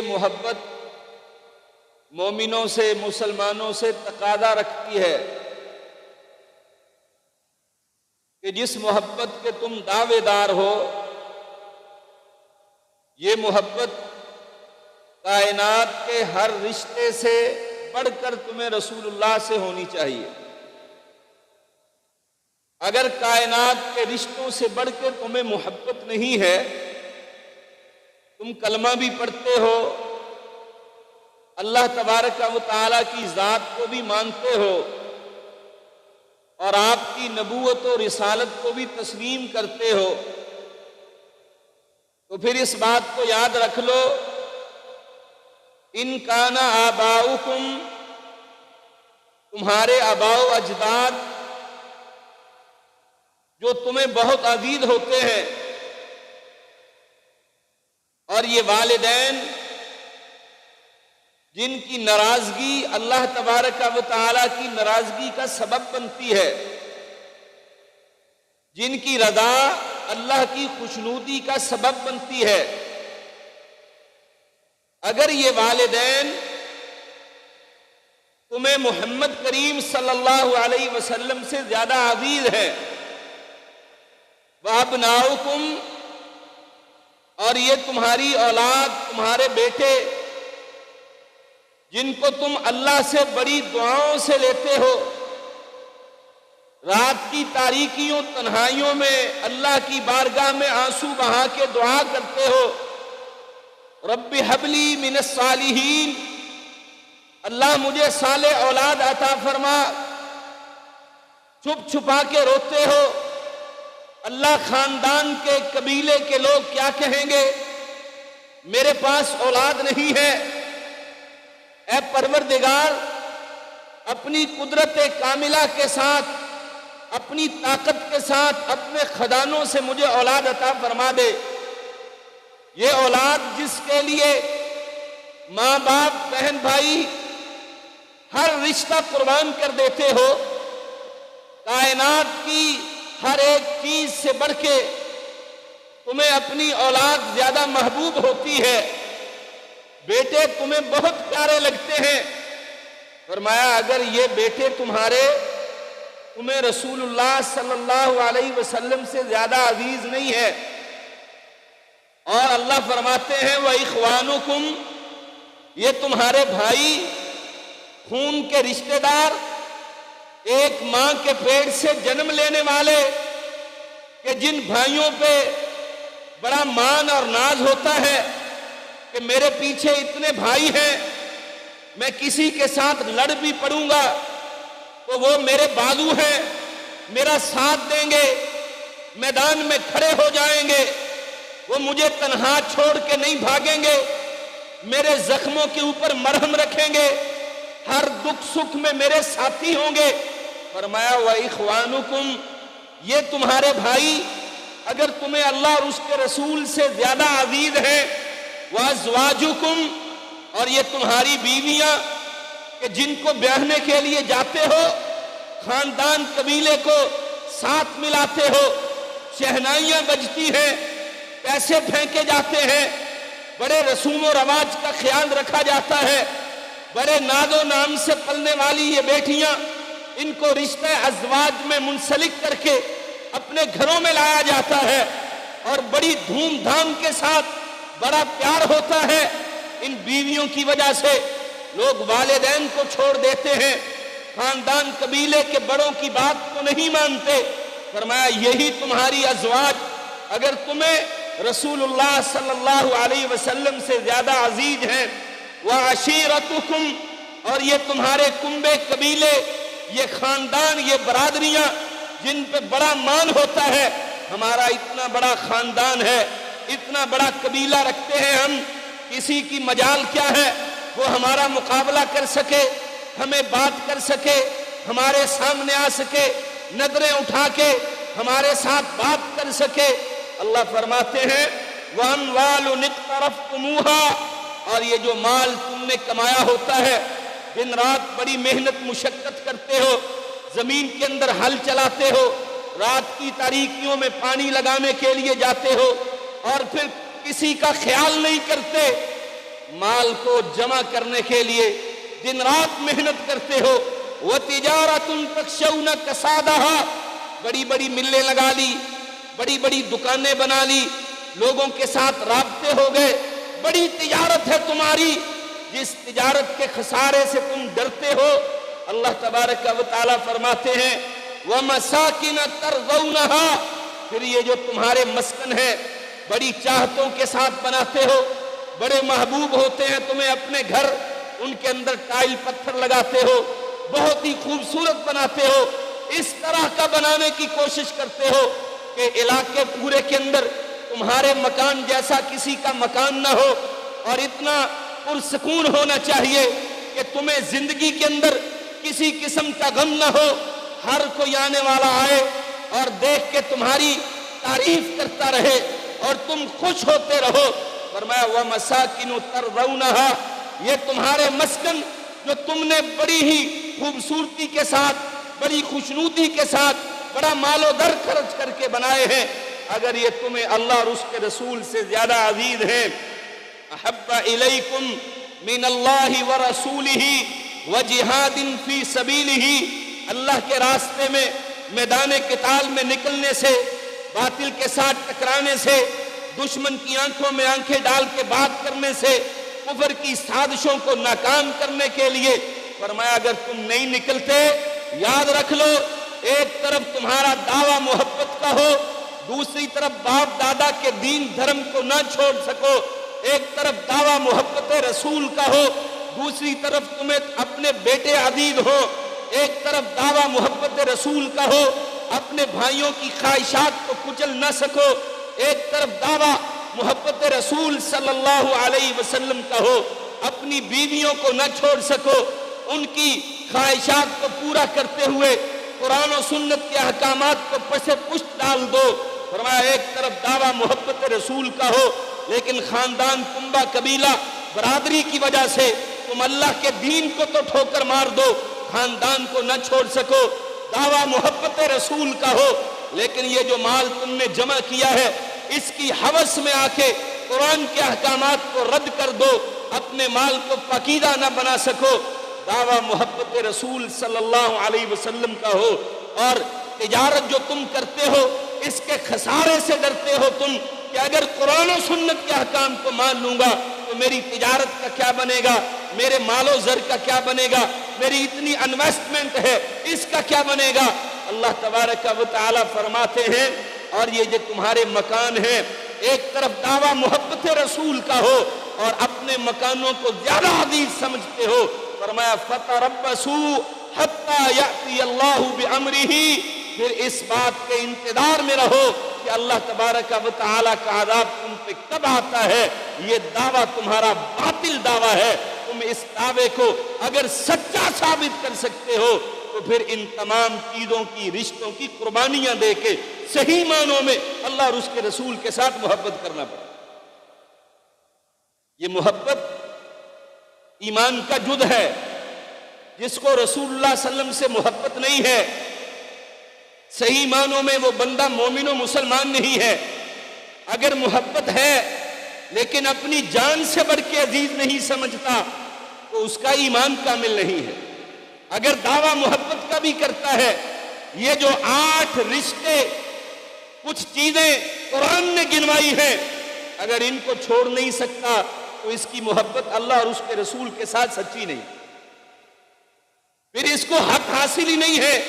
محبت مومنوں سے، مسلمانوں سے تقاضا رکھتی ہے کہ جس محبت کے تم دعوے دار ہو، یہ محبت کائنات کے ہر رشتے سے بڑھ کر تمہیں رسول اللہ سے ہونی چاہیے۔ اگر کائنات کے رشتوں سے بڑھ کے تمہیں محبت نہیں ہے، تم کلمہ بھی پڑھتے ہو، اللہ تبارک و تعالیٰ کی ذات کو بھی مانتے ہو اور آپ کی نبوت و رسالت کو بھی تسلیم کرتے ہو، تو پھر اس بات کو یاد رکھ لو، ان کان آباؤکم، تمہارے آباء و اجداد جو تمہیں بہت عزیز ہوتے ہیں، اور یہ والدین جن کی ناراضگی اللہ تبارک و تعالیٰ کی ناراضگی کا سبب بنتی ہے، جن کی رضا اللہ کی خوشنودی کا سبب بنتی ہے، اگر یہ والدین تمہیں محمد کریم صلی اللہ علیہ وسلم سے زیادہ عزیز ہیں، وَأَبْنَاؤُكُمْ، اور یہ تمہاری اولاد، تمہارے بیٹے جن کو تم اللہ سے بڑی دعاؤں سے لیتے ہو، رات کی تاریکیوں تنہائیوں میں اللہ کی بارگاہ میں آنسو بہا کے دعا کرتے ہو، رب ہب لی من الصالحین، اللہ مجھے صالح اولاد عطا فرما، چھپ چھپا کے روتے ہو، اللہ خاندان کے قبیلے کے لوگ کیا کہیں گے، میرے پاس اولاد نہیں ہے، اے پروردگار اپنی قدرت کاملہ کے ساتھ، اپنی طاقت کے ساتھ، اپنے خزانوں سے مجھے اولاد عطا فرما دے۔ یہ اولاد جس کے لیے ماں باپ، بہن بھائی ہر رشتہ قربان کر دیتے ہو، کائنات کی ہر ایک چیز سے بڑھ کے تمہیں اپنی اولاد زیادہ محبوب ہوتی ہے، بیٹے تمہیں بہت پیارے لگتے ہیں، فرمایا اگر یہ بیٹے تمہیں رسول اللہ صلی اللہ علیہ وسلم سے زیادہ عزیز نہیں ہے، اور اللہ فرماتے ہیں وَإِخْوَانُكُمْ، یہ تمہارے بھائی، خون کے رشتہ دار، ایک ماں کے پیٹ سے جنم لینے والے، کہ جن بھائیوں پہ بڑا مان اور ناز ہوتا ہے کہ میرے پیچھے اتنے بھائی ہیں، میں کسی کے ساتھ لڑ بھی پڑوں گا تو وہ میرے بازو ہیں، میرا ساتھ دیں گے، میدان میں کھڑے ہو جائیں گے، وہ مجھے تنہا چھوڑ کے نہیں بھاگیں گے، میرے زخموں کے اوپر مرہم رکھیں گے، ہر دکھ سکھ میں میرے ساتھی ہوں گے۔ فرمایا وَإِخْوَانُكُمْ، یہ تمہارے بھائی اگر تمہیں اللہ اور اس کے رسول سے زیادہ عزیز ہیں، وَأَزْوَاجُكُمْ، اور یہ تمہاری بیویاں کہ جن کو بیاہنے کے لیے جاتے ہو، خاندان قبیلے کو ساتھ ملاتے ہو، شہنائیاں بجتی ہیں، پیسے پھینکے جاتے ہیں، بڑے رسوم و رواج کا خیال رکھا جاتا ہے، بڑے ناز و نام سے پلنے والی یہ بیٹیاں، ان کو رشتہ ازواج میں منسلک کر کے اپنے گھروں میں لایا جاتا ہے، اور بڑی دھوم دھام کے ساتھ بڑا پیار ہوتا ہے۔ ان بیویوں کی وجہ سے لوگ والدین کو چھوڑ دیتے ہیں، خاندان قبیلے کے بڑوں کی بات کو نہیں مانتے۔ فرمایا یہی تمہاری ازواج اگر تمہیں رسول اللہ صلی اللہ علیہ وسلم سے زیادہ عزیز ہیں، وَعَشِيرَتُكُمْ، اور یہ تمہارے کنبے قبیلے، یہ خاندان، یہ برادریاں جن پہ بڑا مان ہوتا ہے، ہمارا اتنا بڑا خاندان ہے، اتنا بڑا قبیلہ رکھتے ہیں ہم، کسی کی مجال کیا ہے وہ ہمارا مقابلہ کر سکے، ہمیں بات کر سکے، ہمارے سامنے آ سکے، نظریں اٹھا کے ہمارے ساتھ بات کر سکے۔ اللہ فرماتے ہیں وَأَمْوَالٌ اقْتَرَفْتُمُوهَا، اور یہ جو مال تم نے کمایا ہوتا ہے، دن رات بڑی محنت مشقت کرتے ہو، زمین کے اندر ہل چلاتے ہو، رات کی تاریکیوں میں پانی لگانے کے لیے جاتے ہو، اور پھر کسی کا خیال نہیں کرتے، مال کو جمع کرنے کے لیے دن رات محنت کرتے ہو. وَتِجَارَةٌ تَخْشَوْنَ كَسَادَهَا، بڑی بڑی ملیں لگا لی، بڑی بڑی دکانیں بنا لی، لوگوں کے ساتھ رابطے ہو گئے، بڑی تجارت ہے تمہاری، جس تجارت کے خسارے سے تم ڈرتے ہو. اللہ تبارک و تعالیٰ فرماتے ہیں وَمَسَاكِنَ تَرْضَوْنَهَا، پھر یہ جو تمہارے مسکن ہے بڑی چاہتوں کے ساتھ بناتے ہو، بڑے محبوب ہوتے ہیں تمہیں اپنے گھر، ان کے اندر ٹائل پتھر لگاتے ہو، بہت ہی خوبصورت بناتے ہو، اس طرح کا بنانے کی کوشش کرتے ہو کہ علاقے پورے کے اندر تمہارے مکان جیسا کسی کا مکان نہ ہو، اور اتنا پرسکون ہونا چاہیے کہ تمہیں زندگی کے اندر کسی قسم کا غم نہ ہو، ہر کوئی آنے والا آئے اور دیکھ کے تمہاری تعریف کرتا رہے اور تم خوش ہوتے رہو. فرمایا وَمَسَاكِنُ تَرْضَوْنَهَا، یہ تمہارے مسکن جو تم نے بڑی ہی خوبصورتی کے ساتھ، بڑی خوشنودی کے ساتھ، بڑا مال و در خرچ کر کے بنائے ہیں، اگر یہ تمہیں اللہ اور اس کے رسول سے زیادہ عزیز ہیں، احب الیکم من اللہ ورسولہ وجہاد فی سبیلہ، اللہ کے راستے میں میدان قتال میں نکلنے سے، باطل کے ساتھ ٹکرانے سے، دشمن کی آنکھوں میں آنکھیں ڈال کے بات کرنے سے، کفر کی سازشوں کو ناکام کرنے کے لیے. فرمایا اگر تم نہیں نکلتے، یاد رکھ لو، ایک طرف تمہارا دعویٰ محبت کا ہو، دوسری طرف باپ دادا کے دین دھرم کو نہ چھوڑ سکو، ایک طرف دعویٰ محبت رسول کا ہو، دوسری طرف تمہیں اپنے بیٹے عزیز ہو، ایک طرف دعویٰ محبت رسول کا ہو، اپنے بھائیوں کی خواہشات کو کچل نہ سکو، ایک طرف دعویٰ محبت رسول صلی اللہ علیہ وسلم کا ہو، اپنی بیویوں کو نہ چھوڑ سکو، ان کی خواہشات کو پورا کرتے ہوئے قرآن و سنت کے احکامات کو پس پشت ڈال دو. فرمایا ایک طرف دعویٰ محبت رسول کا ہو، لیکن خاندان، کنبہ، قبیلہ، برادری کی وجہ سے تم اللہ کے دین کو تو ٹھوکر مار دو، خاندان کو نہ چھوڑ سکو. دعویٰ محبت رسول کا ہو، لیکن یہ جو مال تم نے جمع کیا ہے اس کی ہوس میں آ کے قرآن کے احکامات کو رد کر دو، اپنے مال کو پاکیزہ نہ بنا سکو. دعویٰ محبت رسول صلی اللہ علیہ وسلم کا ہو، اور تجارت جو تم کرتے ہو اس کے خسارے سے ڈرتے ہو تم کہ اگر قرآن و سنت کے احکام کو مان لوں گا تو میری تجارت کا کیا بنے گا، میرے مال و زر کا کیا بنے گا، میری اتنی انویسٹمنٹ ہے اس کا کیا بنے گا. اللہ تبارک و تعالی فرماتے ہیں اور یہ جو تمہارے مکان ہیں، ایک طرف دعویٰ محبت رسول کا ہو اور اپنے مکانوں کو زیادہ عزیز سمجھتے ہو. فرمایا فَتَرَبَّصُوا حَتَّى يَأْتِيَ اللَّهُ بِأَمْرِهِ، پھر اس بات کے انتظار میں رہو کہ اللہ تبارک و تعالیٰ کا عذاب تم پہ کب آتا ہے. یہ دعویٰ تمہارا باطل دعویٰ ہے. تم اس دعوے کو اگر سچا ثابت کر سکتے ہو تو پھر ان تمام چیزوں کی، رشتوں کی قربانیاں دے کے صحیح معنوں میں اللہ اور اس کے رسول کے ساتھ محبت کرنا پڑے. یہ محبت ایمان کا جز ہے. جس کو رسول اللہ صلی اللہ علیہ وسلم سے محبت نہیں ہے، صحیح معنوں میں وہ بندہ مومن و مسلمان نہیں ہے. اگر محبت ہے لیکن اپنی جان سے بڑھ کے عزیز نہیں سمجھتا تو اس کا ایمان کامل نہیں ہے. اگر دعویٰ محبت کا بھی کرتا ہے، یہ جو 8 رشتے، کچھ چیزیں قرآن نے گنوائی ہیں، اگر ان کو چھوڑ نہیں سکتا تو اس کی محبت اللہ اور اس کے رسول کے ساتھ سچی نہیں. پھر اس کو حق حاصل ہی نہیں ہے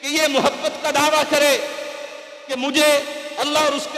کہ یہ محبت کا دعویٰ کرے کہ مجھے اللہ اور اس کے